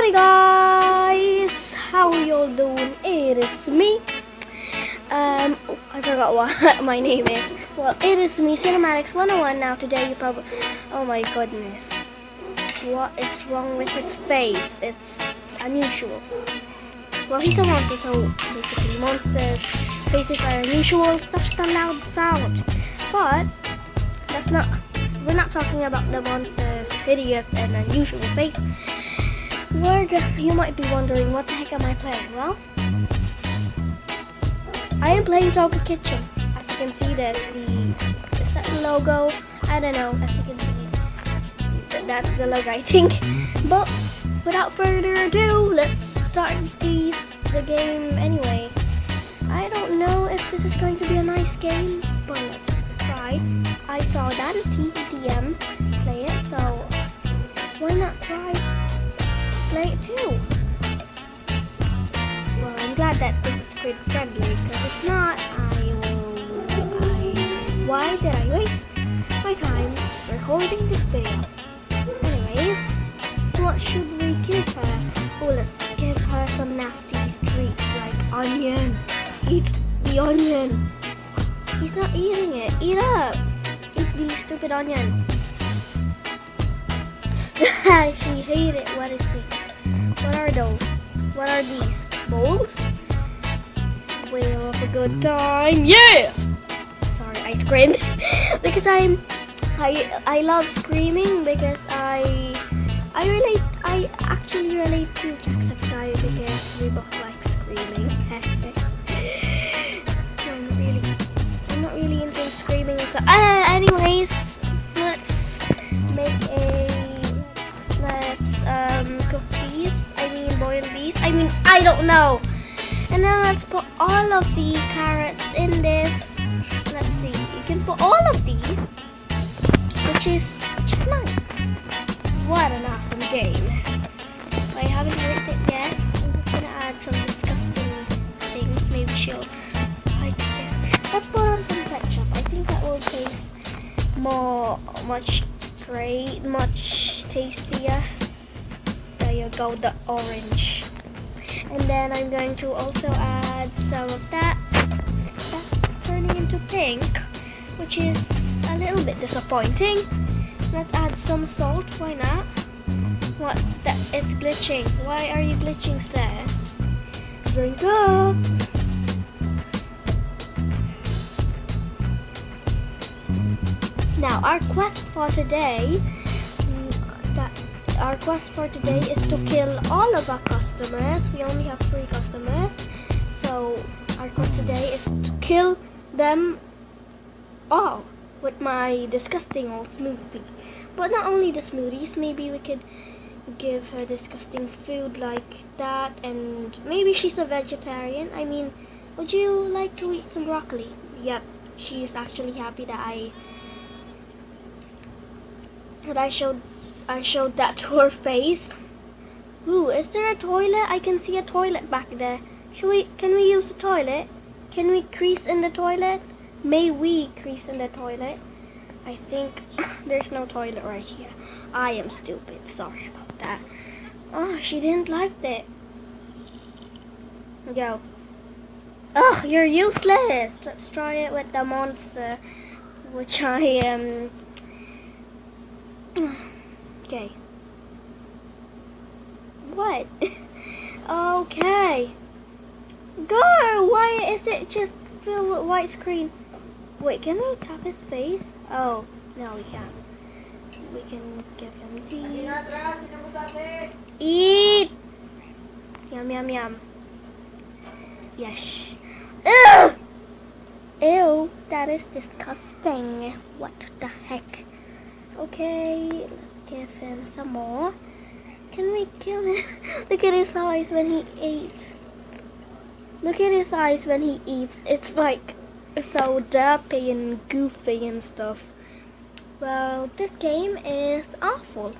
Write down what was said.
Howdy guys, how are y'all doing? It is me. I forgot what my name is. Well, it is me, Cinematics 101. Now today you probably, oh my goodness, what is wrong with his face? It's unusual. Well, he's a monster, so basically monsters' faces are unusual. Such a loud sound. But that's not. We're not talking about the monster's hideous and unusual face. You might be wondering, what the heck am I playing? Well, I am playing Toca Kitchen. As you can see, is that the logo? I don't know. As you can see, that's the logo, I think. But without further ado, let's start the game anyway. I don't know if this is going to be a nice game, but let's try. I saw that TDM play it, so why not try play it too? Well, I'm glad that this is kid friendly, because if not, why did I waste my time recording this video? Anyways, what should we give her? Oh, let's give her some nasty treats like onion. Eat the onion. He's not eating it. Eat up. Eat the stupid onion. She hated it. What is it? What are those? What are these? Bowls? We'll have a good time. Yeah! Sorry, I screamed. Because I love screaming, because I actually relate to Jacksepticeye, because we both like screaming. I'm not really into screaming and stuff. Anyways, let's cook these. Boil these. I don't know. And then let's put all of the carrots in this. Let's see. You can put all of these, which is nice. What an awesome game. I haven't rated it yet. I'm just gonna add some disgusting things. Maybe she'll like this. Let's put on some ketchup. I think that will taste much tastier. There you go, the orange. And then I'm going to also add some of that. That's turning into pink, which is a little bit disappointing. Let's add some salt. Why not? What? It's glitching. Why are you glitching, sir? Drink up. Now our quest for today. Our quest for today is to kill all of our customers. We only have 3 customers. So our quest today is to kill them all with my disgusting old smoothie. But not only the smoothies, maybe we could give her disgusting food like that, and maybe she's a vegetarian. Would you like to eat some broccoli? Yep, she's actually happy that I showed that to her face. Ooh, is there a toilet? I can see a toilet back there. Can we use the toilet? Can we crease in the toilet? May we crease in the toilet? I think there's no toilet right here. I am stupid. Sorry about that. Oh, she didn't like that. Go. Ugh, you're useless. Let's try it with the monster, which I am. Okay. What? Okay. Girl, why is it just filled with white screen? Wait, can we tap his face? Oh, no we can't. We can give him these. Eat! Yum, yum, yum. Yes. Ew! Ew, that is disgusting. What the heck? Okay, let's give him some more. Can we kill him? Look at his eyes when he ate. Look at his eyes when he eats. It's like so derpy and goofy and stuff. Well, this game is awful.